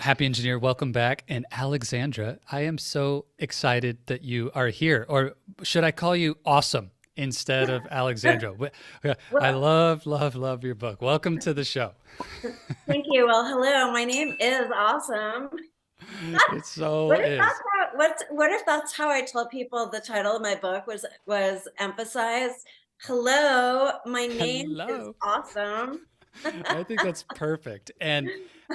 Happy Engineer, welcome back. And Alexandra, I am so excited that you are here. Or should I call you awesome instead of Alexandra? I Well, love, love, love your book. Welcome to the show. thank you. Well, hello. My name is Awesome. It so What if that's is. what if that's how I tell people the title of my book was emphasized? Hello, my name is Hello. Awesome. I think that's perfect. And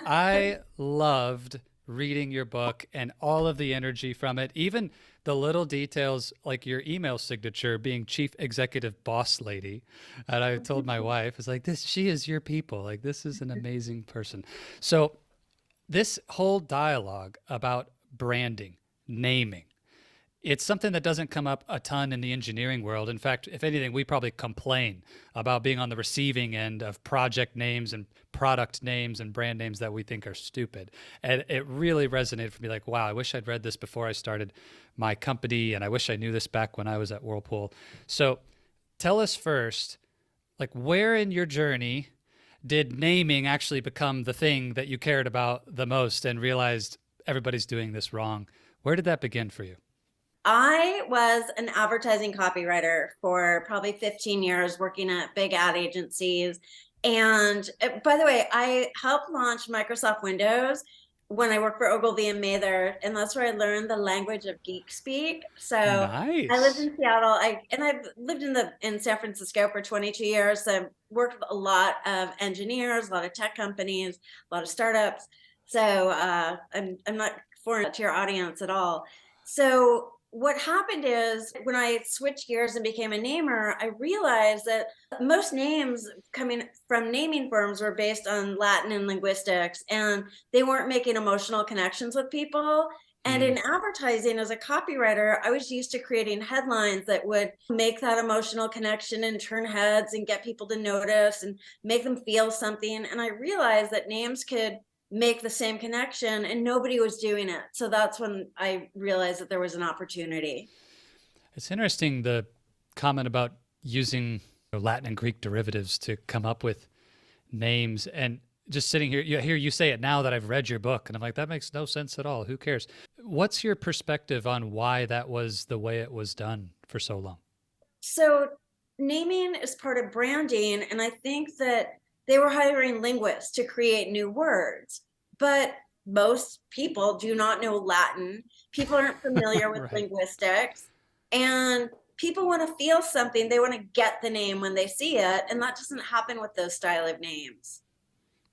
I loved reading your book and all of the energy from it, even the little details like your email signature being Chief Executive Boss Lady. And I told my wife, it's like, this, she is your people. Like, this is an amazing person. So, this whole dialogue about branding, naming, it's something that doesn't come up a ton in the engineering world. In fact, if anything, we probably complain about being on the receiving end of project names and product names and brand names that we think are stupid. And it really resonated for me like, wow, I wish I'd read this before I started my company. And I wish I knew this back when I was at Whirlpool. So tell us first, like, where in your journey did naming actually become the thing that you cared about the most and realized everybody's doing this wrong? Where did that begin for you? I was an advertising copywriter for probably 15 years, working at big ad agencies. And by the way, I helped launch Microsoft Windows when I worked for Ogilvy and Mather, and that's where I learned the language of geek speak. So I lived Nice. in Seattle. I've lived in San Francisco for 22 years. So I've worked with a lot of engineers, a lot of tech companies, a lot of startups. So I'm not foreign to your audience at all. So what happened is when I switched gears and became a namer, I realized that most names coming from naming firms were based on Latin and linguistics, and they weren't making emotional connections with people. And Mm. in advertising, as a copywriter, I was used to creating headlines that would make that emotional connection and turn heads and get people to notice and make them feel something. And I realized that names could make the same connection and nobody was doing it. So that's when I realized that there was an opportunity. It's interesting the comment about using Latin and Greek derivatives to come up with names and just sitting here, you hear you say it now that I've read your book, and I'm like, that makes no sense at all. Who cares? What's your perspective on why that was the way it was done for so long? So naming is part of branding. And I think that they were hiring linguists to create new words, but most people do not know Latin. People aren't familiar with Right. linguistics. And people want to feel something. They want to get the name when they see it. And that doesn't happen with those style of names.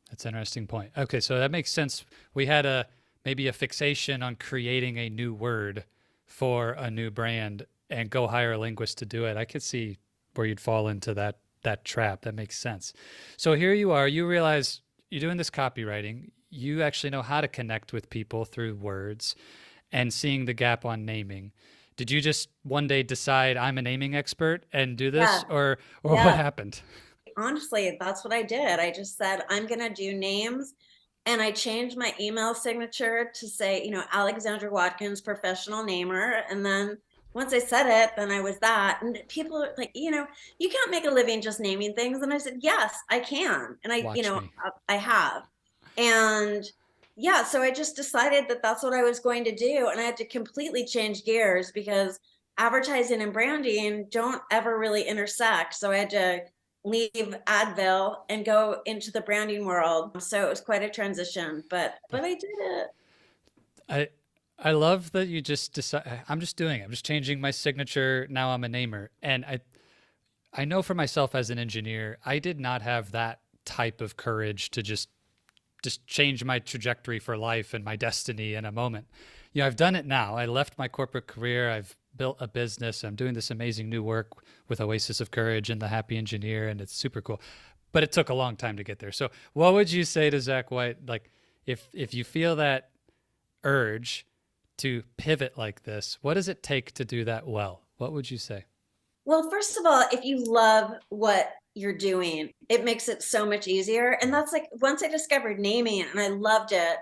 That's an interesting point. Okay, so that makes sense. We had a maybe a fixation on creating a new word for a new brand and go hire a linguist to do it. I could see where you'd fall into that trap. That makes sense. So here you are, you realize you're doing this copywriting. You actually know how to connect with people through words and seeing the gap on naming. Did you just one day decide I'm a naming expert and do this Yeah. or what Yeah. happened? Honestly, that's what I did. I just said, I'm going to do names. And I changed my email signature to say, Alexandra Watkins, professional namer. And then once I said it, then I was that. And people are like, you can't make a living just naming things. And I said, yes, I can. And Watch me. I have. And yeah, so I just decided that that's what I was going to do. And I had to completely change gears because advertising and branding don't ever really intersect. So I had to leave Advil and go into the branding world. So it was quite a transition, but I did it. I I love that you just decide I'm just doing it. I'm just changing my signature. Now I'm a namer. And I know for myself as an engineer, I did not have that type of courage to just change my trajectory for life and my destiny in a moment. I've done it now. I left my corporate career. I've built a business. I'm doing this amazing new work with Oasis of Courage and the Happy Engineer, and it's super cool. But it took a long time to get there. So, what would you say to Zach White? Like, if you feel that urge to pivot like this, what does it take to do that well? What would you say? Well, first of all, if you love what you're doing, it makes it so much easier. And that's like once I discovered naming and I loved it,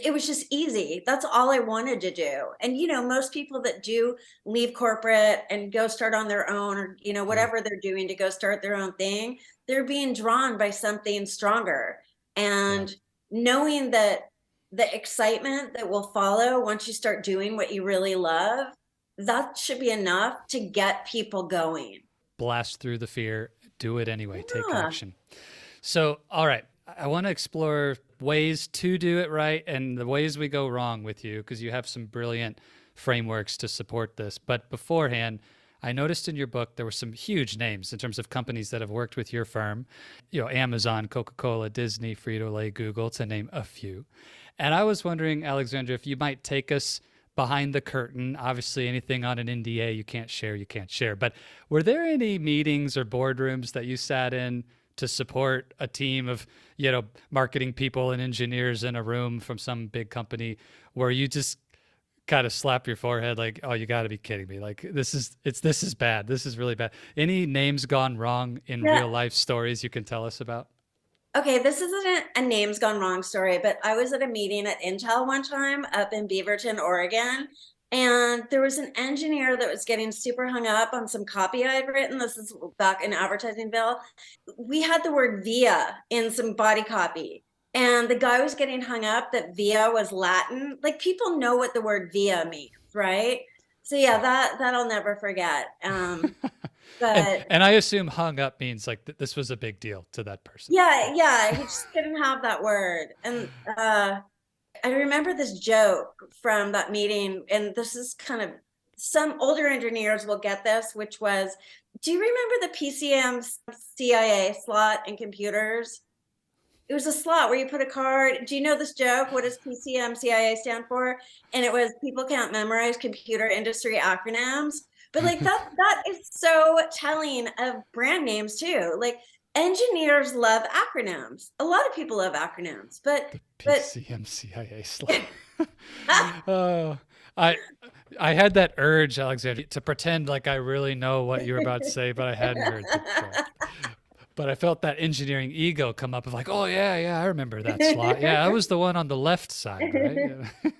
it was just easy. That's all I wanted to do. And most people that do leave corporate and go start on their own or Right. whatever they're doing to go start their own thing, they're being drawn by something stronger. Yeah. And knowing that the excitement that will follow once you start doing what you really love, that should be enough to get people going. Blast through the fear, do it anyway, take Yeah. action. So, all right, I want to explore ways to do it right and the ways we go wrong with you, because you have some brilliant frameworks to support this. But beforehand, I noticed in your book there were some huge names in terms of companies that have worked with your firm, Amazon, Coca-Cola, Disney, Frito-Lay, Google, to name a few. And I was wondering, Alexandra, if you might take us behind the curtain. Obviously, anything on an NDA you can't share, you can't share. But were there any meetings or boardrooms that you sat in to support a team of, marketing people and engineers in a room from some big company where you just kind of slap your forehead like, oh, you got to be kidding me. Like this is bad. This is really bad. Any names gone wrong in Yeah. real life stories you can tell us about? Okay, this isn't a names gone wrong story, but I was at a meeting at Intel one time up in Beaverton, Oregon, and there was an engineer that was getting super hung up on some copy I had written. This is back in Advertisingville. We had the word via in some body copy, and the guy was getting hung up that via was Latin. Like people know what the word via means, right? So yeah, that I'll never forget. and But and I assume hung up means like this was a big deal to that person. yeah, he just couldn't have that word. And I remember this joke from that meeting, and this is kind of some older engineers will get this, which was, do you remember the PCM CIA slot in computers? It was a slot where you put a card. Do you know this joke? What does PCM CIA stand for? And it was people can't memorize computer industry acronyms. But like that is so telling of brand names too. Like engineers love acronyms. A lot of people love acronyms, but The but PCMCIA slot. Oh, I I had that urge, Alexander, to pretend like I really know what you were about to say, but I hadn't heard the joke. But I felt that engineering ego come up of like, oh yeah, I remember that slot. Yeah, I was the one on the left side, right? Yeah.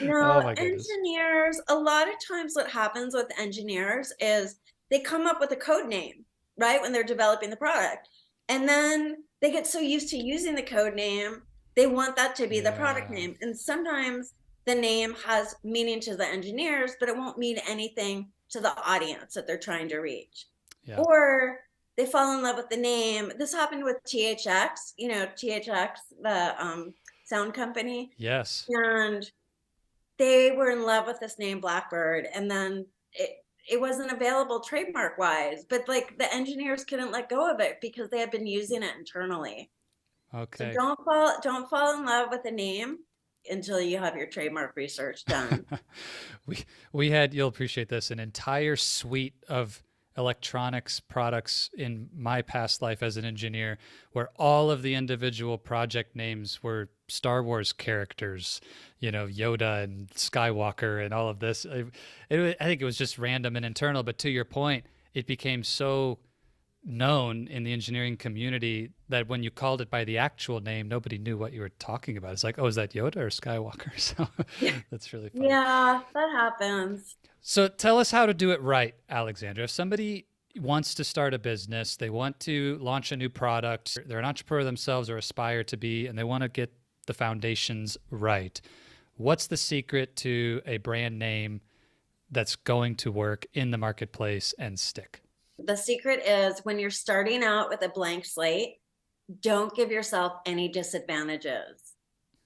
Oh No, my goodness. engineers, a lot of times what happens with engineers is they come up with a code name, right? When they're developing the product. And then they get so used to using the code name, they want that to be the product Yeah. name. And sometimes the name has meaning to the engineers, but it won't mean anything to the audience that they're trying to reach. Yeah. Or they fall in love with the name. This happened with THX, THX, the sound company. Yes. And they were in love with this name Blackbird, and then it wasn't available trademark wise, but like the engineers couldn't let go of it because they had been using it internally. So Okay. don't fall in love with a name until you have your trademark research done. We had, you'll appreciate this, an entire suite of electronics products in my past life as an engineer where all of the individual project names were Star Wars characters, Yoda and Skywalker and all of this. I think it was just random and internal, but to your point, it became so known in the engineering community that when you called it by the actual name, nobody knew what you were talking about. It's like, oh, is that Yoda or Skywalker? So that's really funny. Yeah, that happens. So tell us how to do it right, Alexandra. If somebody wants to start a business, they want to launch a new product, they're an entrepreneur themselves or aspire to be, and they want to get the foundations right. What's the secret to a brand name that's going to work in the marketplace and stick? The secret is when you're starting out with a blank slate, don't give yourself any disadvantages.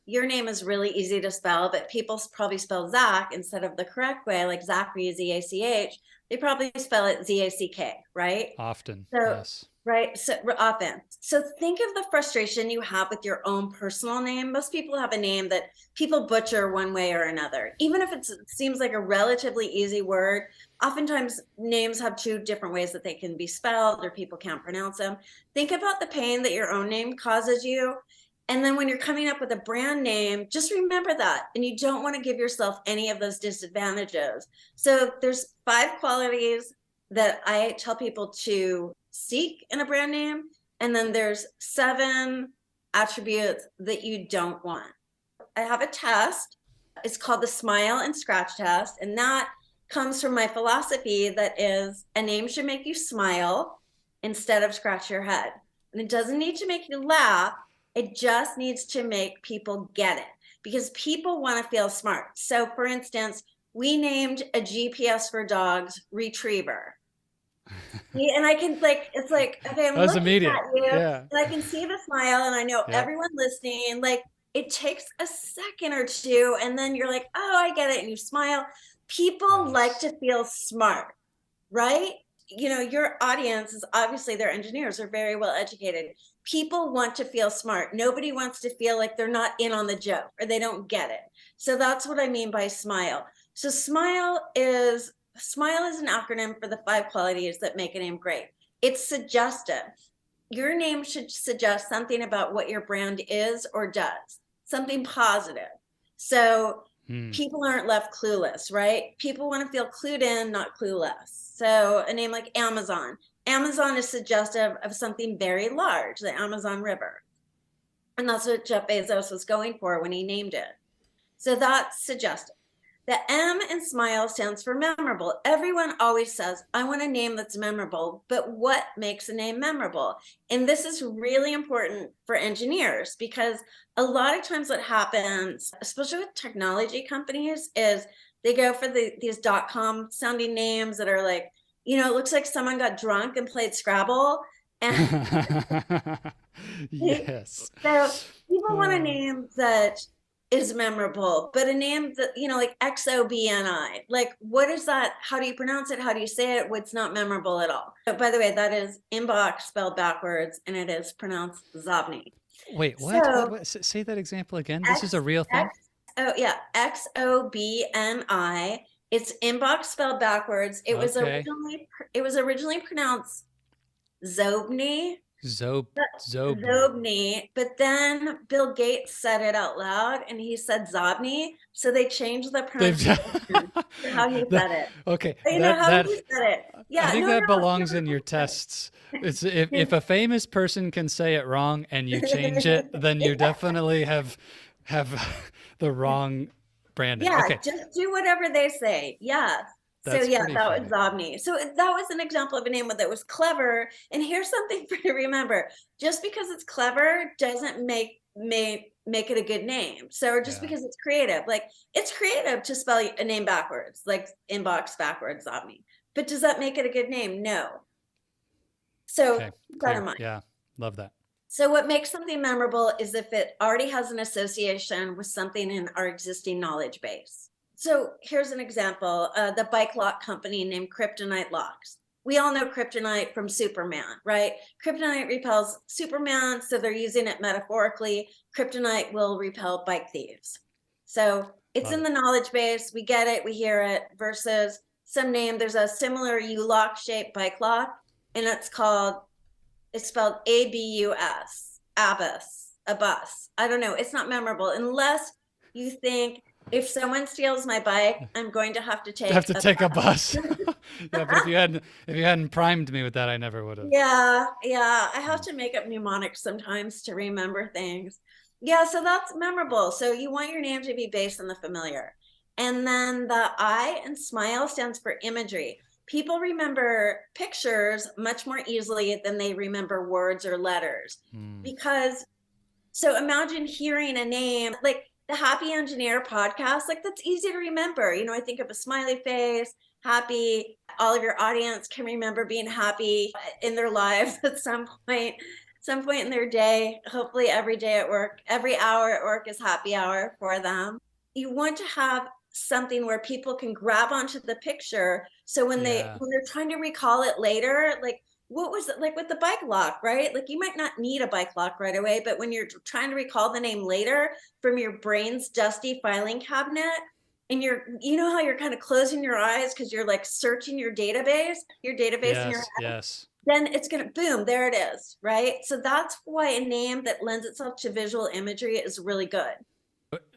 Your name is really easy to spell, but people probably spell Zach instead of the correct way, like Zachary, Z-A-C-H. They probably spell it Z-A-C-K, right? Often, So, yes. right. So often. So think of the frustration you have with your own personal name. Most people have a name that people butcher one way or another. Even if it seems like a relatively easy word, oftentimes names have two different ways that they can be spelled or people can't pronounce them. Think about the pain that your own name causes you. And then when you're coming up with a brand name, just remember that. And you don't want to give yourself any of those disadvantages. So there's 5 qualities that I tell people to seek in a brand name. And then there's 7 attributes that you don't want. I have a test. It's called the Smile and Scratch Test. And that comes from my philosophy that is a name should make you smile instead of scratch your head. And it doesn't need to make you laugh. It just needs to make people get it. because people want to feel smart. So for instance, we named a GPS for dogs Retriever. Yeah, and I can like, it's like, okay, I'm That was looking immediate. at you Yeah. and I can see the smile and I know Yep. everyone listening. Like it takes a second or two and then you're like, oh, I get it. And you smile. People like Yes. to feel smart, right? You know, your audience is obviously they're engineers, are very well educated. People want to feel smart. Nobody wants to feel like they're not in on the joke or they don't get it. So that's what I mean by smile. So smile is an acronym for the 5 qualities that make a name great. It's suggestive. Your name should suggest something about what your brand is or does, something positive. So Hmm. people aren't left clueless, right? People want to feel clued in, not clueless. So a name like Amazon. Amazon is suggestive of something very large, the Amazon River. And that's what Jeff Bezos was going for when he named it. So that's suggestive. The M in smile stands for memorable. Everyone always says, I want a name that's memorable, but what makes a name memorable? And this is really important for engineers because a lot of times what happens, especially with technology companies, is they go for these .com sounding names that are like, you know, it looks like someone got drunk and played Scrabble. And Yes. so people want a Uh, name that is memorable, but a name that, you know, like XOBNI, like what is that? How do you pronounce it? How do you say it? What's not memorable at all? But by the way, that is inbox spelled backwards and it is pronounced Zobni. Wait, what? So Say that example again. This is a X, real thing? X, oh yeah, XOBNI. It's inbox spelled backwards. Okay. It was originally pronounced Zobni, Zob Zobni. Zobni, but then Bill Gates said it out loud and he said Zobni. So they changed the They've pronunciation to how he that, said it. okay, But you know how that he said it. I Yeah, think no, that no, it's belongs never in your tests. It's if good. a famous person can say it wrong and you change it, then you definitely have the wrong branding. Yeah, Okay, just do whatever they say. Yeah. So that's yeah, pretty that was funny. Zobni. So that was an example of a name that was clever. And here's something for you to remember. Just because it's clever doesn't make it a good name. So just Yeah. because it's creative, like it's creative to spell a name backwards, like inbox backwards, Zobni. But does that make it a good name? No. So Okay. keep that in Clear. mind. Yeah. Love that. So what makes something memorable is if it already has an association with something in our existing knowledge base. So here's an example, the bike lock company named Kryptonite Locks. We all know kryptonite from Superman, right? Kryptonite repels Superman, so they're using it metaphorically. Kryptonite will repel bike thieves. So it's Love in it. the knowledge base. We get it, we hear it, versus some name. There's a similar U-lock shaped bike lock, and it's spelled ABUS, Abbas, a bus. I don't know. It's not memorable unless you think if someone steals my bike, I'm going to have to Have take to a take a bus. bus. Yeah, but if you hadn't primed me with that, I never would have. Yeah, yeah. I have Mm. to make up mnemonics sometimes to remember things. Yeah, so that's memorable. So you want your name to be based on the familiar. And then the I in smile stands for imagery. People remember pictures much more easily than they remember words or letters Mm. because so imagine hearing a name like the Happy Engineer podcast, like that's easy to remember. You know, I think of a smiley face, happy. All of your audience can remember being happy in their lives at some point in their day. Hopefully, every day at work, every hour at work is happy hour for them. You want to have something where people can grab onto the picture. So Yeah. when they're trying to recall it later, like what was it like with the bike lock, right? Like you might not need a bike lock right away, but when you're trying to recall the name later from your brain's dusty filing cabinet, and you know how you're kind of closing your eyes because you're like searching your database in your Yes. Yes. then it's gonna boom, there it is, right? So that's why a name that lends itself to visual imagery is really good.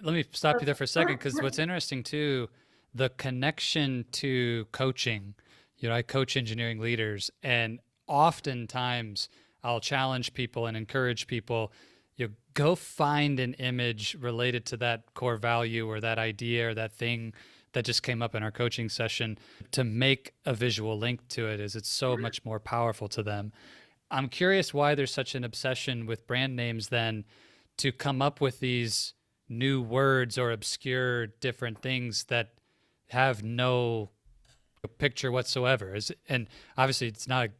Let me stop you there for a second because what's interesting too, the connection to coaching. You know, I coach engineering leaders, and oftentimes I'll challenge people and encourage people. You go find an image related to that core value or that idea or that thing that just came up in our coaching session to make a visual link to it, as it's so much more powerful to them. I'm curious why there's such an obsession with brand names then to come up with these new words or obscure different things that have no picture whatsoever. And obviously it's not,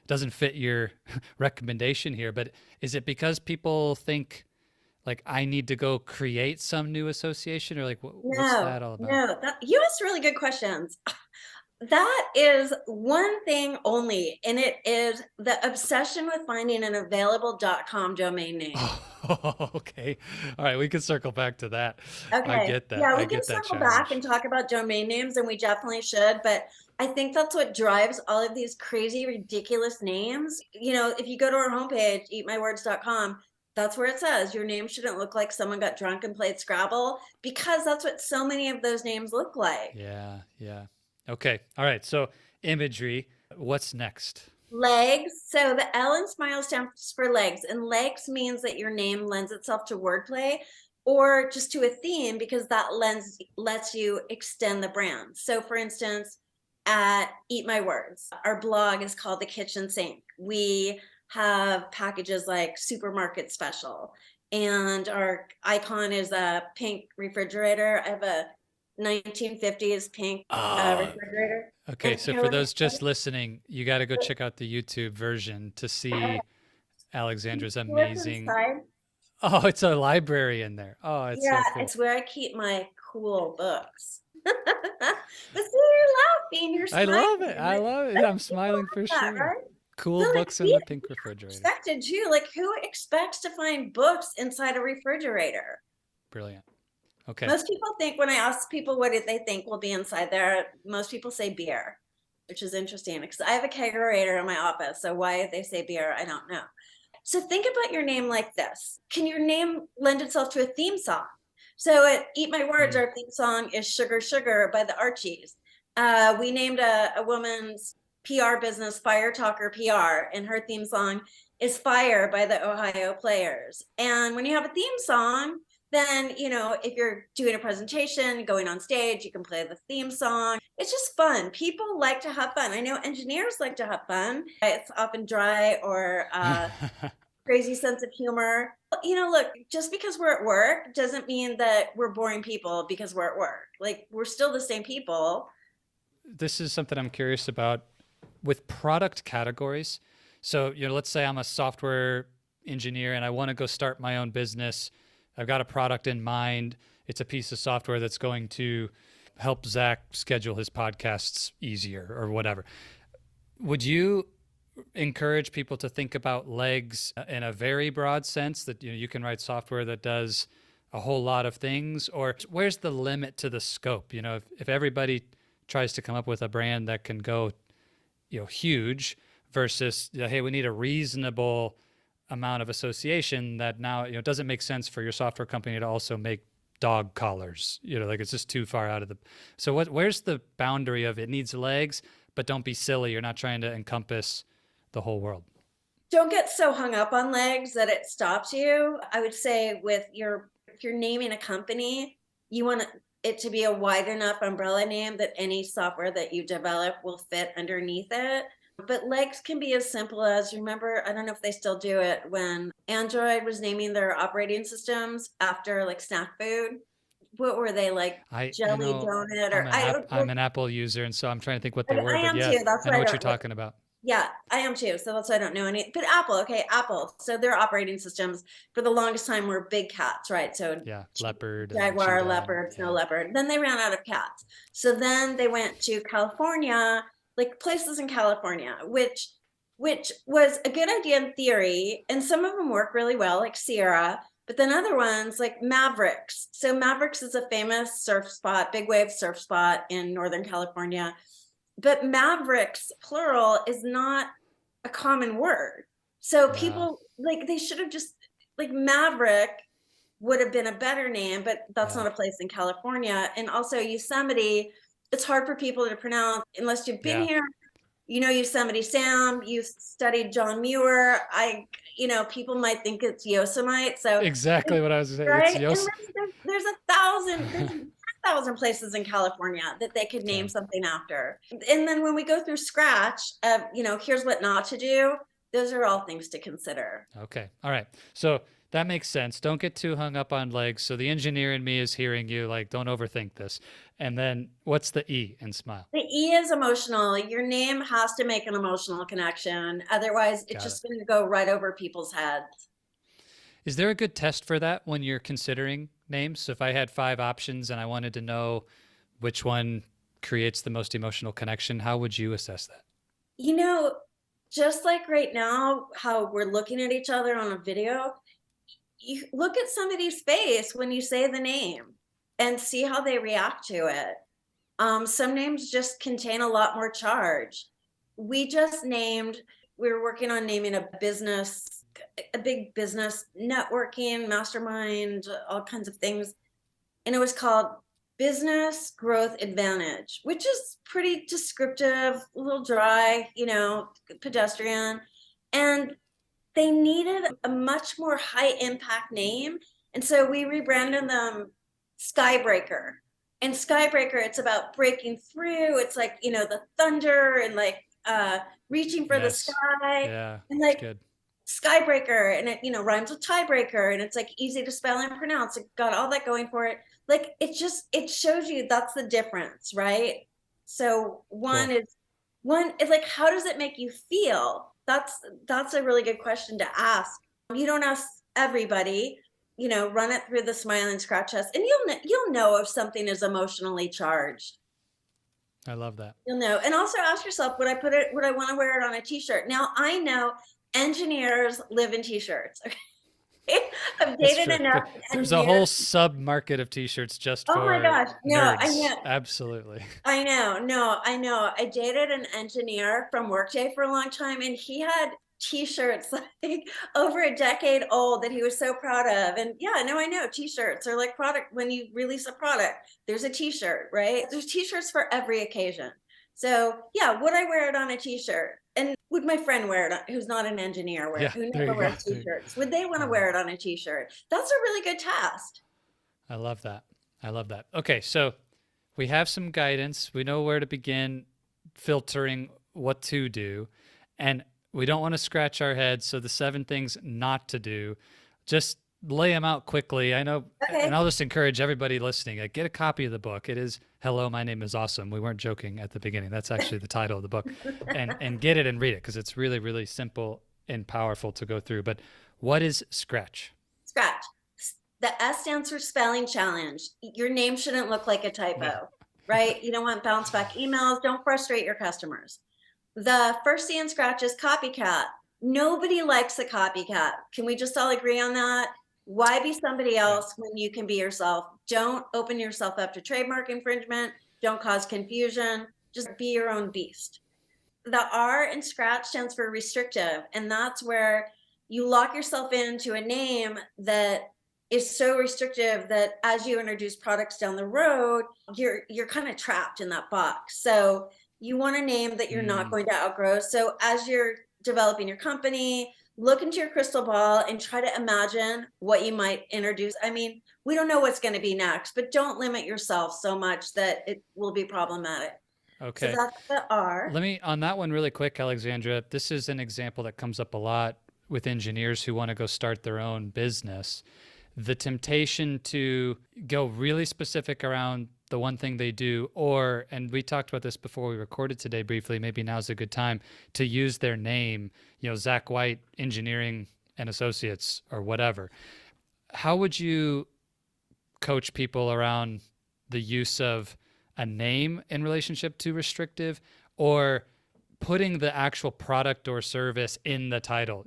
doesn't fit your recommendation here, but is it because people think like I need to go create some new association, or like what's No, that all about? no, that you asked really good questions. That is one thing only, and it is the obsession with finding an available.com domain name. Oh, okay. All right, we can circle back to that. I Okay. get that. Yeah, I we can get that circle back and challenge. talk about domain names, and we definitely should. But I think that's what drives all of these crazy, ridiculous names. If you go to our homepage, eatmywords.com, that's where it says your name shouldn't look like someone got drunk and played Scrabble, because that's what so many of those names look like. Yeah, yeah. Okay. All right. So imagery, what's next? Legs. So the L in Smile stands for legs, and legs means that your name lends itself to wordplay or just to a theme, because that lets you extend the brand. So for instance, at Eat My Words, our blog is called The Kitchen Sink. We have packages like supermarket special, and our icon is a pink refrigerator. I have a 1950s pink Oh, refrigerator. okay. And So what for I those just listening, you got to go check out the YouTube version to see see Alexandra's what's amazing. inside? Oh, it's a library in there. Oh, it's Yeah, so cool. it's where I keep my cool books. But see, you're laughing, you're I smiling. love it. I love it. Yeah, I'm People smiling for like that, sure. right? Cool But like, books in we the pink refrigerator. expected too. Like, who expects to find books inside a refrigerator? Brilliant. Okay. Most people think, when I ask people what did they think will be inside there, most people say beer, which is interesting because I have a kegerator in my office. So why they say beer, I don't know. So think about your name like this. Can your name lend itself to a theme song? So at Eat My Words, Mm. our theme song is Sugar Sugar by the Archies. We named a woman's PR business Fire Talker PR, and her theme song is Fire by the Ohio Players. And when you have a theme song, then, if you're doing a presentation, going on stage, you can play the theme song. It's just fun. People like to have fun. I know engineers like to have fun. It's often dry or crazy sense of humor. Look, just because we're at work doesn't mean that we're boring people because we're at work. Like, we're still the same people. This is something I'm curious about with product categories. So, let's say I'm a software engineer and I want to go start my own business. I've got a product in mind. It's a piece of software that's going to help Zach schedule his podcasts easier or whatever. Would you encourage people to think about legs in a very broad sense, that you can write software that does a whole lot of things, or where's the limit to the scope? If everybody tries to come up with a brand that can go huge versus hey, we need a reasonable amount of association, that now it doesn't make sense for your software company to also make dog collars, like it's just too far out of the. So where's the boundary of it needs legs, but don't be silly, you're not trying to encompass the whole world? Don't get so hung up on legs that it stops you. I would say if you're naming a company, you want it to be a wide enough umbrella name that any software that you develop will fit underneath it. But legs can be as simple as, remember, I don't know if they still do it, when Android was naming their operating systems after like snack food. What were they, like I you jelly know donut, I'm or an I app don't I'm an Apple user, and so I'm trying to think what they I were, but am yeah, too. That's I why know I what you're don't like. talking about. Yeah, I am too. So that's why I don't know any. But Apple, okay, Apple. So their operating systems for the longest time were big cats, right? So Yeah, leopard and Jaguar, cheetah, and leopard, snow yeah. leopard. Then they ran out of cats. So then they went to California, like places in California, which was a good idea in theory, and some of them work really well, like Sierra. But then other ones like Mavericks. So Mavericks is a famous surf spot, big wave surf spot in Northern California. But Mavericks, plural, is not a common word. So Yeah, people, like, they should have just, like, Maverick would have been a better name, but that's yeah, not a place in California. And also Yosemite, it's hard for people to pronounce unless you've been yeah. here. Yosemite Sam, you studied John Muir. People might think it's Yosemite. So, Exactly what I was saying. It's right? And Yos. there's a thousand, there's 10,000 places in California that they could name Okay. something after. And then when we go through scratch, here's what not to do. Those are all things to consider. Okay. All right. So That makes sense. Don't get too hung up on legs. So the engineer in me is hearing you, like, don't overthink this. And then what's the E in smile? The E is emotional. Your name has to make an emotional connection. Otherwise, it's Got it. just going to go right over people's heads. Is there a good test for that when you're considering names? So if I had five options and I wanted to know which one creates the most emotional connection, how would you assess that? You know, just like right now, how we're looking at each other on a video, you look at somebody's face when you say the name and see how they react to it. Some names just contain a lot more charge. We just named, we were working on naming a business, a big business networking mastermind, all kinds of things. And it was called Business Growth Advantage, which is pretty descriptive, a little dry, pedestrian. And they needed a much more high impact name. And so we rebranded them Skybreaker. And Skybreaker, it's about breaking through. It's like, the thunder and like reaching for the Yes. sky. Yeah, And it's like good. Skybreaker, and it, rhymes with tiebreaker, and it's like easy to spell and pronounce. It got all that going for it. Like it shows you that's the difference, right? So Cool. one is like, how does it make you feel? That's a really good question to ask. You don't ask everybody, run it through the smile and scratch test, and you'll know if something is emotionally charged. I love that. You'll know. And also ask yourself, would I want to wear it on a t-shirt? Now I know engineers live in t-shirts. I've That's dated true. enough There's a whole engineers. sub market of t-shirts just Oh my for gosh. No, I nerds. know. Absolutely. I know. No, I know. I dated an engineer from Workday for a long time, and he had t-shirts like over a decade old that he was so proud of. And yeah, no, I know t-shirts are like product. When you release a product, there's a t-shirt, right? There's t-shirts for every occasion. So yeah, would I wear it on a t-shirt? And would my friend wear it who's not an engineer, Yeah, who there never you go. wears t-shirts? Would they want I to love wear it. it on a t-shirt? That's a really good test. I love that. I love that. Okay, so we have some guidance. We know where to begin filtering what to do. And we don't want to scratch our heads. So the seven things not to do, just lay them out quickly. I know, and Okay. I'll just encourage everybody listening, get a copy of the book. It is Hello, My Name is Awesome. We weren't joking at the beginning. That's actually the title of the book. And get it and read it because it's really, really simple and powerful to go through. But what is scratch? Scratch. The S stands for spelling challenge. Your name shouldn't look like a Yeah. typo, right? You don't want bounce back emails. Don't frustrate your customers. The first C in Scratch is copycat. Nobody likes a copycat. Can we just all agree on that? Why be somebody Yeah. else when you can be yourself? Don't open yourself up to trademark infringement. Don't cause confusion. Just be your own beast. The R in Scratch stands for restrictive, and that's where you lock yourself into a name that is so restrictive that as you introduce products down the road, you're kind of trapped in that box. So you want a name that you're not Mm, going to outgrow. So as you're developing your company, look into your crystal ball and try to imagine what you might introduce. I mean, we don't know what's going to be next, but don't limit yourself so much that it will be problematic. So okay. that's the R. Let me, on that one really quick, Alexandra, this is an example that comes up a lot with engineers who want to go start their own business. The temptation to go really specific around the one thing they do, or, and we talked about this before we recorded today briefly, maybe now's a good time to use their name, Zach White Engineering and Associates or whatever. How would you coach people around the use of a name in relationship to restrictive or putting the actual product or service in the title,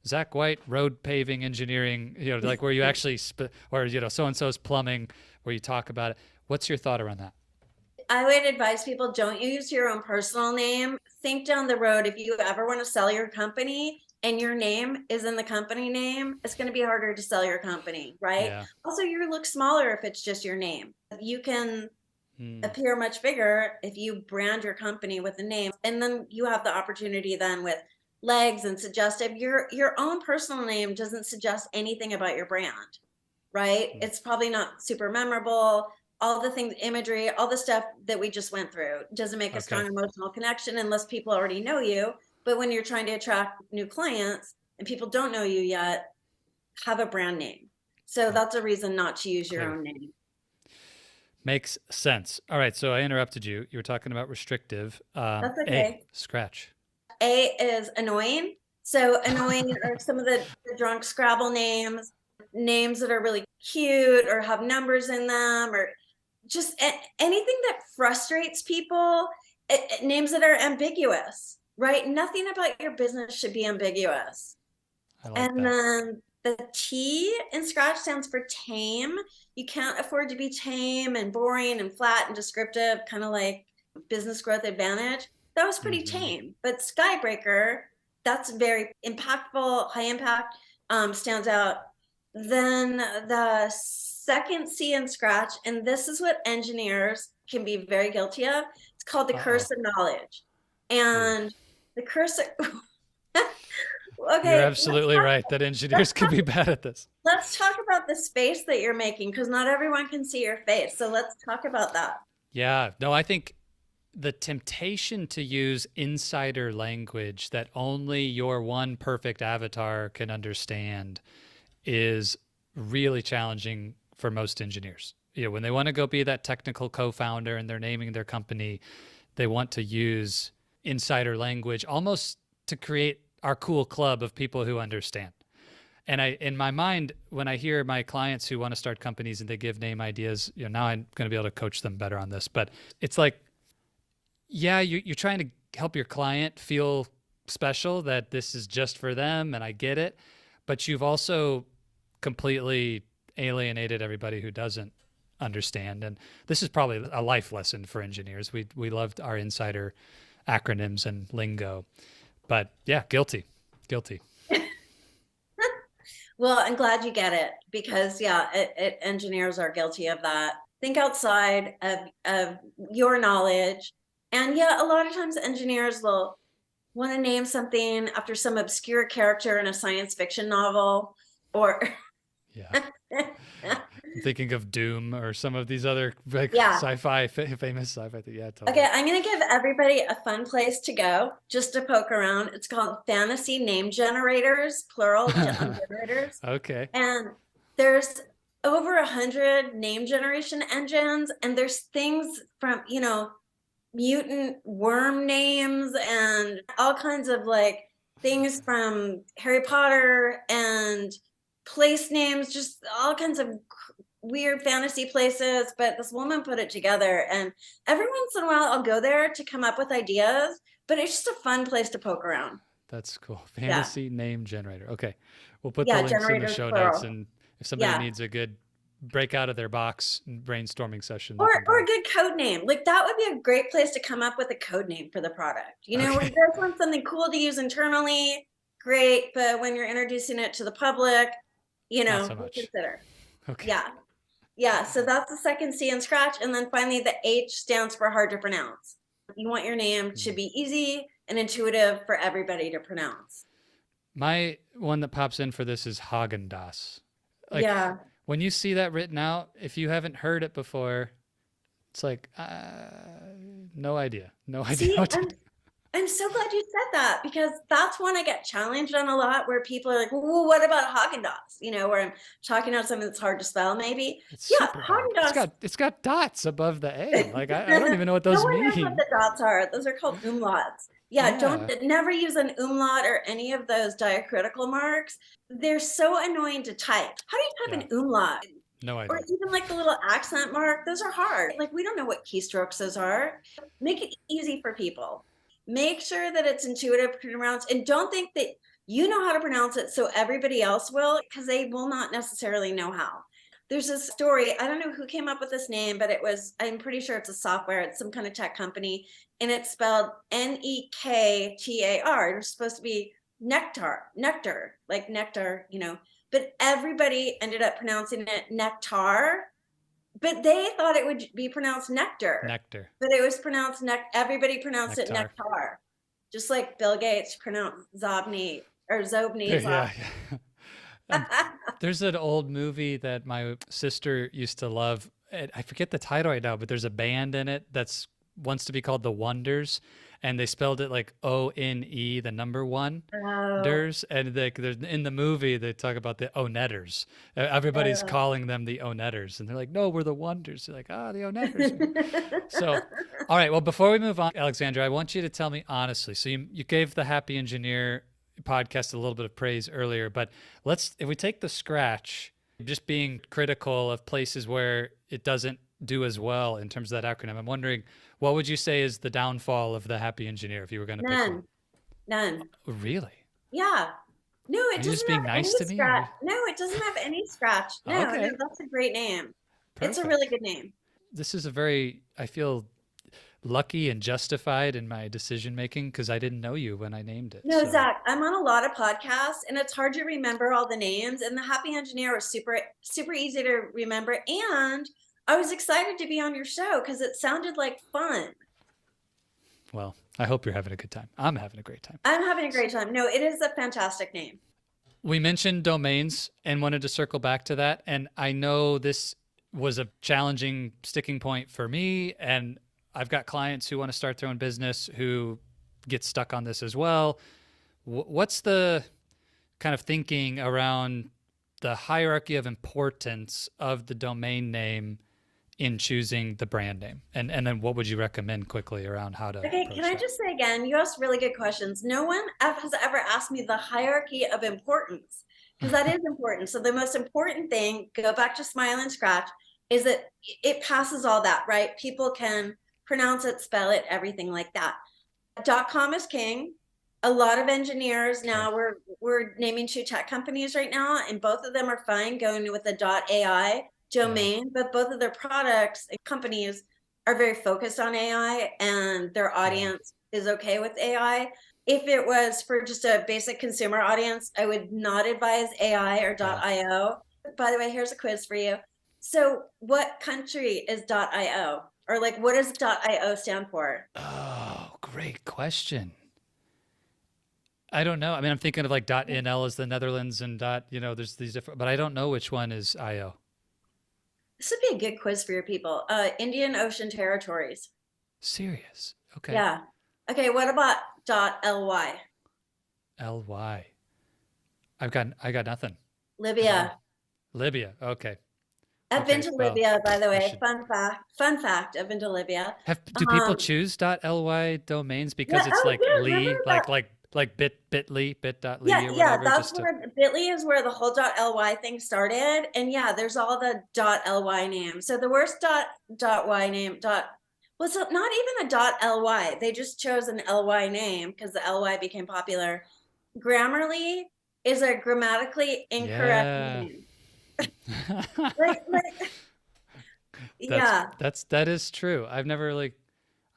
Zach White, road paving engineering, like where you actually, or, so-and-so's plumbing, where you talk about it. What's your thought around that? I would advise people, don't use your own personal name. Think down the road, if you ever want to sell your company and your name is in the company name, it's going to be harder to sell your company, right? Yeah. Also, you look smaller if it's just your name. You can Hmm. appear much bigger if you brand your company with a name, and then you have the opportunity then with legs and suggestive. Your own personal name doesn't suggest anything about your brand, right? Hmm. It's probably not super memorable. All the things, imagery, all the stuff that we just went through doesn't make a Okay. strong emotional connection unless people already know you. But when you're trying to attract new clients and people don't know you yet, have a brand name. So Oh, that's a reason not to use your clear. own name. Makes sense. All right, so I interrupted you. You were talking about restrictive. That's A, okay. scratch. A is annoying. So annoying are some of the drunk Scrabble names, names that are really cute or have numbers in them, or just anything that frustrates people, names that are ambiguous, right? Nothing about your business should be ambiguous. I like And that. then the T in Scratch stands for tame. You can't afford to be tame and boring and flat and descriptive, kind of like Business Growth Advantage. That was pretty Hmm. tame. But Skybreaker, that's very impactful, high impact, stands out. Then the second C in Scratch, and this is what engineers can be very guilty of. It's called the Uh-oh. curse of knowledge. Ooh. And the curse of, You're okay, absolutely right that let's engineers can talk be bad at this. let's talk about the space that you're making, because not everyone can see your face. So let's talk about that. Yeah. No, I think the temptation to use insider language that only your one perfect avatar can understand is really challenging for most engineers. When they want to go be that technical co-founder and they're naming their company, they want to use insider language almost to create our cool club of people who understand. And in my mind, when I hear my clients who want to start companies and they give name ideas, now I'm going to be able to coach them better on this. But it's like, yeah, you're trying to help your client feel special, that this is just for them, and I get it. But you've also completely alienated everybody who doesn't understand. And this is probably a life lesson for engineers. We loved our insider acronyms and lingo. But yeah, guilty. Guilty. Well, I'm glad you get it, because yeah, engineers are guilty of that. Think outside of your knowledge. And yeah, a lot of times engineers will want to name something after some obscure character in a science fiction novel, or Yeah. I'm thinking of Doom or some of these other like yeah. sci-fi, famous sci-fi. Yeah, Okay, totally. I'm gonna give everybody a fun place to go just to poke around. It's called Fantasy Name Generators, plural generators. Okay. And there's over 100 name generation engines, and there's things from, mutant worm names and all kinds of like things from Harry Potter, and place names, just all kinds of weird fantasy places. But this woman put it together, and every once in a while I'll go there to come up with ideas, but it's just a fun place to poke around. That's cool. Yeah. Fantasy name generator. Okay. We'll put the Yeah, links in the generators show notes. plural. And if somebody Yeah. needs a good break out of their box brainstorming session, they Or can or a go. good code name. Like that would be a great place to come up with a code name for the product. We Okay. just want something cool to use internally, great, but when you're introducing it to the public, Not so much. reconsider. Okay. Yeah. Yeah. So that's the second C in Scratch. And then finally the H stands for hard to pronounce. You want your name to Mm. be easy and intuitive for everybody to pronounce. My one that pops in for this is Haagen Dazs. Like Yeah. when you see that written out, if you haven't heard it before, it's like, no idea. No idea See, what to I'm do. I'm so glad you said that, because that's one I get challenged on a lot, where people are like, well, what about Haagen Dazs? Where I'm talking about something that's hard to spell, maybe. It's Yeah, super hard. Haagen Dazs. It's got dots above the A. Like I don't even know what No those one knows what mean. the dots are. Those are called umlauts. Yeah, don't Yeah. never use an umlaut or any of those diacritical marks. They're so annoying to type. How do you Yeah. type an umlaut? No Or idea. even like the little accent mark, those are hard. Like we don't know what keystrokes those are. Make it easy for people. Make sure that it's intuitive to pronounce, and don't think that you know how to pronounce it so everybody else will, because they will not necessarily know how. There's this story, I don't know who came up with this name, but I'm pretty sure it's a software, it's some kind of tech company, and it's spelled Nektar. It's supposed to be nectar, like nectar, but everybody ended up pronouncing it nectar, but they thought it would be pronounced nectar, Nectar. but it was pronounced everybody pronounced it Nectar. nectar, just like Bill Gates pronounced Zobni or Zobni. Yeah. Yeah. There's an old movie that my sister used to love. I forget the title right now, but there's a band in it that's wants to be called The Wonders, and they spelled it like O-N-E, the number one. Oh, Ders, and there's in the movie they talk about the Onetters. Everybody's oh. calling them the Onetters, and they're like, "No, we're the Wonders." They're like, "Ah, the Onetters." So, all right. Well, before we move on, Alexandra, I want you to tell me honestly. So you gave the Happy Engineer podcast a little bit of praise earlier, but if we take the scratch, just being critical of places where it doesn't do as well in terms of that acronym. I'm wondering, what would you say is the downfall of the Happy Engineer if you were going to pick one? None, none. Really? Yeah. No, it Are you just doesn't being have nice any to me? Or scratch. No, it doesn't have any scratch. No, no, okay, that's a great name. It's a really perfect. good name. This is I feel lucky and justified in my decision making because I didn't know you when I named it. No, So, Zach, I'm on a lot of podcasts and it's hard to remember all the names. And the Happy Engineer was super, super easy to remember. And I was excited to be on your show because it sounded like fun. well, I hope you're having a good time. I'm having a great time. I'm having a great time. No, it is a fantastic name. We mentioned domains and wanted to circle back to that. And I know this was a challenging sticking point for me. And I've got clients who want to start their own business who get stuck on this as well. What's the kind of thinking around the hierarchy of importance of the domain name in choosing the brand name? And then what would you recommend quickly around how to Okay, can approach I that? just say again, you asked really good questions. No one has ever asked me the hierarchy of importance because that is important. So the most important thing, go back to Smile and Scratch, is that it passes all that, right? People can pronounce it, spell it, everything like that. .com is king. A lot of engineers Okay. now, we're naming two tech companies right now, and both of them are fine going with a .ai Yeah. domain, but both of their products and companies are very focused on AI and their Yeah. audience is okay with AI. If it was for just a basic consumer audience, I would not advise AI or Yeah. .io. By the way, here's a quiz for you. So what country is .io? Or like, what does .io stand for? Oh, great question. I don't know. I mean, I'm thinking of like .nl is the Netherlands and there's these different, but I don't know which one is IO. This would be a good quiz for your people. Indian Ocean territories. Serious. Okay. Yeah. Okay, what about .ly? LY. I got nothing. I don't know. Libya. Libya. Okay. I've been Okay. to Well, Libya, by the I way. should Fun fact. Fun fact. I've been to Libya. do people Um, choose .ly domains because yeah. it's Oh, like yeah. Remember Lee, that? like bit.ly Yeah, or yeah. whatever, That's just to, where Bitly is where the whole .ly thing started, and yeah, there's all the .ly names. So the worst .y name was not even a .ly. They just chose an ly name because the ly became popular. Grammarly is a grammatically incorrect yeah. name. Like, yeah, That is true. I've never really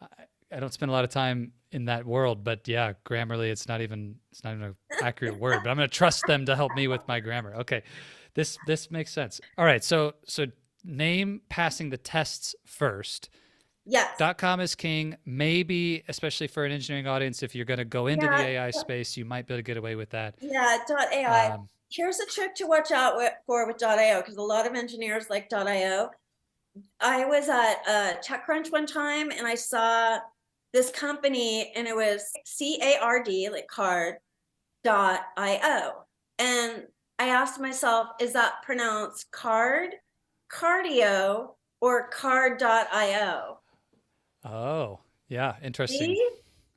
I, I don't spend a lot of time in that world, but yeah, Grammarly, it's not even an accurate word, but I'm going to trust them to help me with my grammar. Okay. This makes sense. All right. So name passing the tests first. yes, .com is king. Maybe, especially for an engineering audience, if you're going to go into the yeah, AI space, you might be able to get away with that. yeah. .ai. Um, Here's a trick to watch out for with .io because a lot of engineers like .io. I was at TechCrunch one time and I saw this company and it was CARD, like card, .io. And I asked myself, is that pronounced card, cardio, or card.io? oh, yeah. Interesting. See?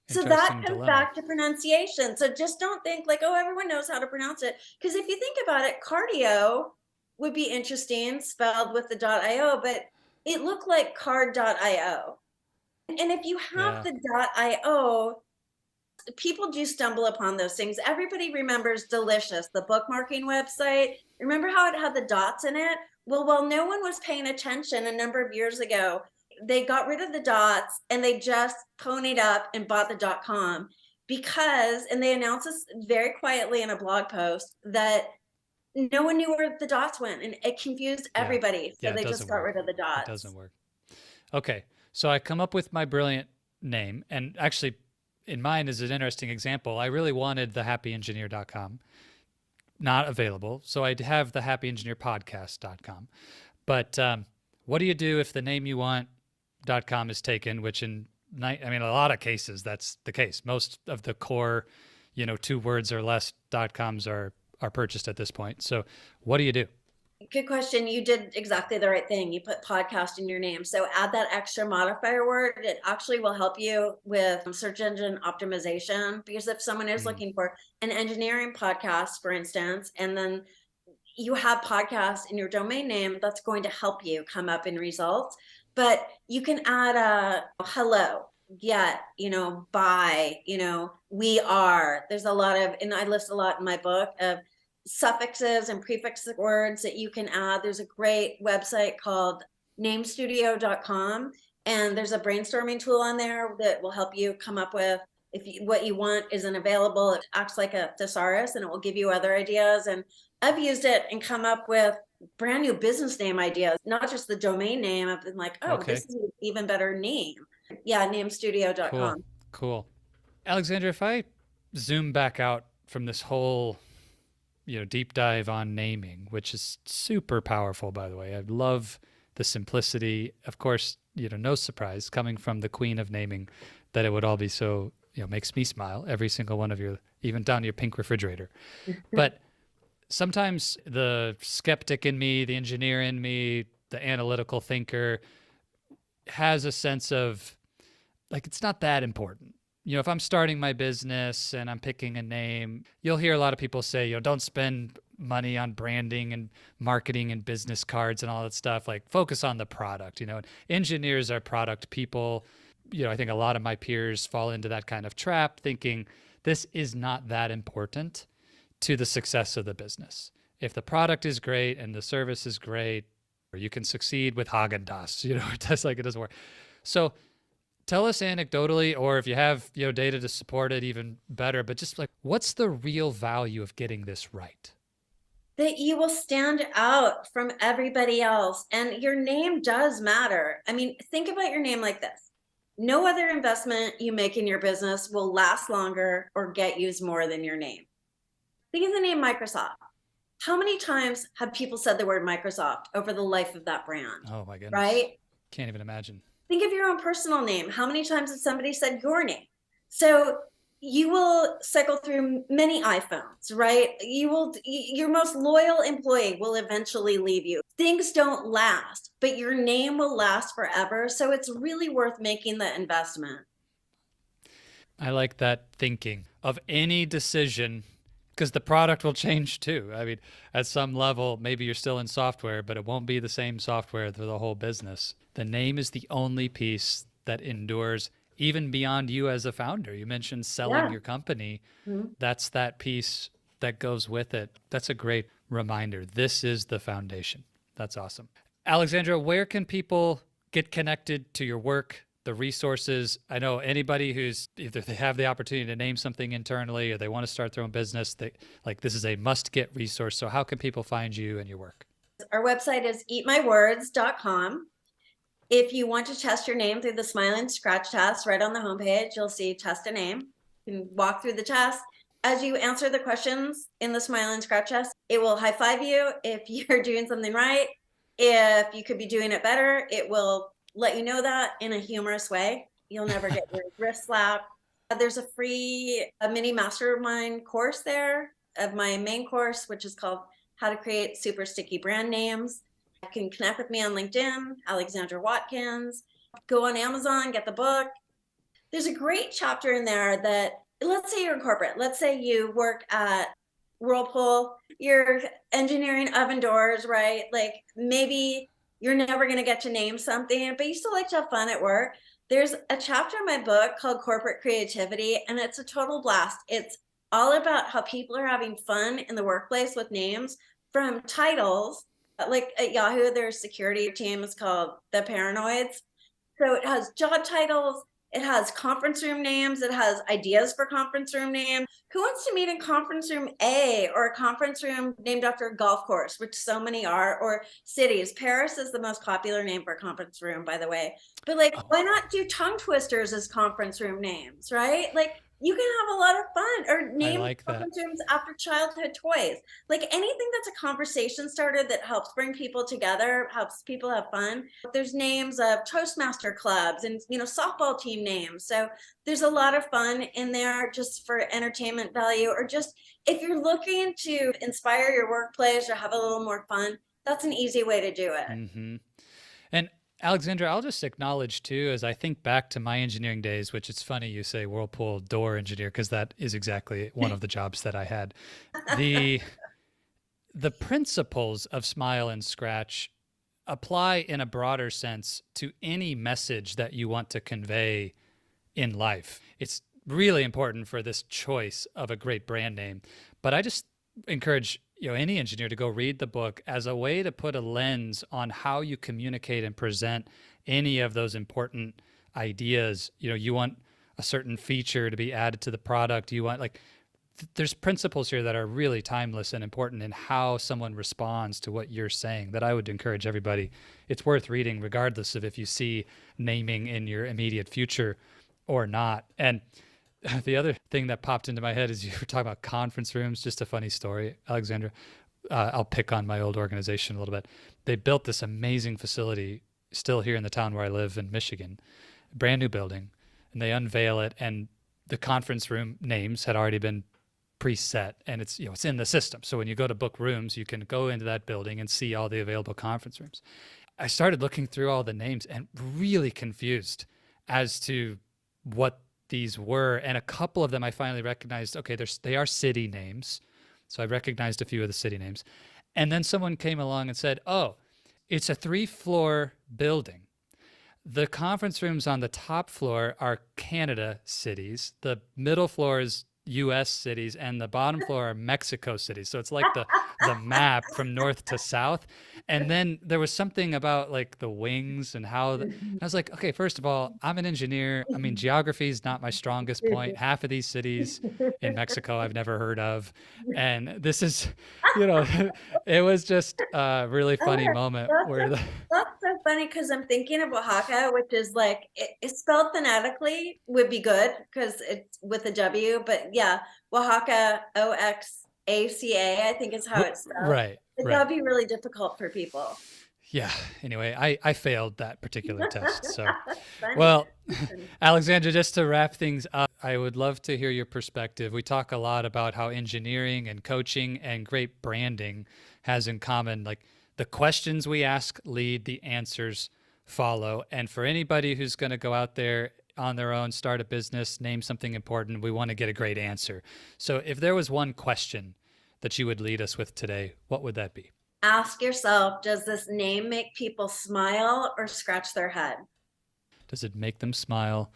So that Interesting comes dilemma. back to pronunciation. So just don't think like, oh, everyone knows how to pronounce it. Because if you think about it, cardio would be interesting spelled with the .io, but it looked like card.io. And if you have Yeah. the .io, people do stumble upon those things. Everybody remembers Delicious, the bookmarking website. Remember how it had the dots in it? Well, while no one was paying attention a number of years ago, they got rid of the dots and they just ponied up and bought the .com because, and they announced this very quietly in a blog post that no one knew where the dots went and it confused Yeah. everybody. So Yeah. It they doesn't just got work. rid of the It doesn't dots. work. Okay. So I come up with my brilliant name, and actually, in mine is an interesting example. I really wanted the happyengineer.com, not available. So I'd have the happyengineerpodcast.com. But what do you do if the name you want .com is taken, which in I mean, a lot of cases, that's the case. Most of the core, 2 words or less .coms are purchased at this point. So what do you do? Good question. You did exactly the right thing. You put podcast in your name. So add that extra modifier word. It actually will help you with search engine optimization, because if someone is Mm, looking for an engineering podcast, for instance, and then you have podcast in your domain name, that's going to help you come up in results. But you can add a hello, yet, by, we are. There's a lot of, and I list a lot in my book of suffixes and prefix words that you can add. There's a great website called namestudio.com, and there's a brainstorming tool on there that will help you come up with, if what you want isn't available, it acts like a thesaurus and it will give you other ideas. And I've used it and come up with brand new business name ideas, not just the domain name. I've been like, oh, this okay, is an even better name. Yeah, cool, namestudio.com. cool. Alexandra, if I zoom back out from this whole, deep dive on naming, which is super powerful, by the way. I love the simplicity. Of course, no surprise coming from the queen of naming that it would all be so, makes me smile, every single one of your, even down to your pink refrigerator. But sometimes the skeptic in me, the engineer in me, the analytical thinker has a sense of like, it's not that important. If I'm starting my business and I'm picking a name, you'll hear a lot of people say, don't spend money on branding and marketing and business cards and all that stuff. Like, focus on the product. Engineers are product people. I think a lot of my peers fall into that kind of trap, thinking this is not that important to the success of the business. If the product is great and the service is great, you can succeed with Haagen-Dazs. It doesn't work. So tell us anecdotally, or if you have data to support it, even better. But just like, what's the real value of getting this right? That you will stand out from everybody else, and your name does matter. I mean, think about your name like this. No other investment you make in your business will last longer or get used more than your name. Think of the name Microsoft. How many times have people said the word Microsoft over the life of that brand? Oh my goodness. Right? Can't even imagine. Think of your own personal name. How many times has somebody said your name? So you will cycle through many iPhones, right? Your most loyal employee will eventually leave you. Things don't last, but your name will last forever. So it's really worth making the investment. I like that thinking of any decision, because the product will change too. I mean, at some level, maybe you're still in software, but it won't be the same software for the whole business. The name is the only piece that endures even beyond you as a founder. You mentioned selling Yeah. your company. Mhm. That's that piece that goes with it. That's a great reminder. This is the foundation. That's awesome. Alexandra, where can people get connected to your work, the resources? I know anybody who's either they have the opportunity to name something internally or they want to start their own business, this is a must get resource. So how can people find you and your work? Our website is eatmywords.com. If you want to test your name through the Smile and Scratch test, right on the homepage, you'll see test a name. You can walk through the test. As you answer the questions in the Smile and Scratch test, it will high five you if you're doing something right. If you could be doing it better, it will let you know that in a humorous way. You'll never get your wrist slapped. There's a free mini mastermind course there of my main course, which is called How to Create Super Sticky Brand Names. You can connect with me on LinkedIn, Alexandra Watkins. Go on Amazon, get the book. There's a great chapter in there that, let's say you're in corporate, let's say you work at Whirlpool, you're engineering oven doors, right? Like, maybe you're never going to get to name something, but you still like to have fun at work. There's a chapter in my book called Corporate Creativity, and it's a total blast. It's all about how people are having fun in the workplace with names, from titles. Like at Yahoo, their security team is called the Paranoids. So it has job titles, it has conference room names, it has ideas for conference room names. Who wants to meet in conference room A, or a conference room named after a golf course, which so many are, or cities? Paris is the most popular name for a conference room, by the way. But like, Oh, why not do tongue twisters as conference room names, right? Like, you can have a lot of fun, or I name like that. conference rooms after childhood toys. Like anything that's a conversation starter that helps bring people together, helps people have fun. There's names of Toastmaster clubs and, softball team names. So there's a lot of fun in there just for entertainment value, or just if you're looking to inspire your workplace or have a little more fun, that's an easy way to do it. Hmm. And Alexandra, I'll just acknowledge too, as I think back to my engineering days, which it's funny you say whirlpool door engineer, because that is exactly one of the jobs that I had. The the principles of Smile and Scratch apply in a broader sense to any message that you want to convey in life. It's really important for this choice of a great brand name. But I just encourage any engineer to go read the book as a way to put a lens on how you communicate and present any of those important ideas. You want a certain feature to be added to the product. You want there's principles here that are really timeless and important in how someone responds to what you're saying that I would encourage everybody. It's worth reading regardless of if you see naming in your immediate future or not. And the other thing that popped into my head is you were talking about conference rooms. Just a funny story, Alexandra. I'll pick on my old organization a little bit. They built this amazing facility still here in the town where I live in Michigan, brand new building, and they unveil it, and the conference room names had already been preset, and it's in the system. So when you go to book rooms, you can go into that building and see all the available conference rooms. I started looking through all the names and really confused as to what these were, and a couple of them I finally recognized. Okay, they are city names, so I recognized a few of the city names. And then someone came along and said, "Oh, it's a 3-floor building. The conference rooms on the top floor are Canada cities. The middle floor is US cities, and the bottom floor are Mexico cities." So it's like the map from north to south. And then there was something about like the wings and and I was like, okay, first of all, I'm an engineer. I mean, geography is not my strongest point. Half of these cities in Mexico I've never heard of. And this is, you know, it was just a really funny Okay, moment that's where so, the that's so funny because I'm thinking of Oaxaca, which is like it's spelled phonetically would be good because it's with a W, but yeah, Oaxaca, Oxaca, I think is how it's spelled. right, But that right. would be really difficult for people. Yeah. Anyway, I failed that particular test. So, Funny. well, Alexandra, just to wrap things up, I would love to hear your perspective. We talk a lot about how engineering and coaching and great branding has in common, like the questions we ask lead, the answers follow. And for anybody who's going to go out there on their own, start a business, name something important, we want to get a great answer. So, if there was one question that you would lead us with today, what would that be? Ask yourself, does this name make people smile or scratch their head? Does it make them smile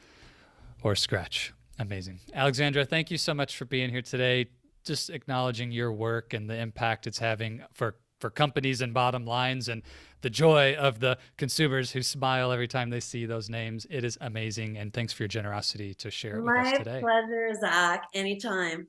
or scratch? Amazing. Alexandra, thank you so much for being here today. Just acknowledging your work and the impact it's having for companies and bottom lines, and the joy of the consumers who smile every time they see those names. It is amazing. And thanks for your generosity to share it with us My today. pleasure, Zach. Anytime.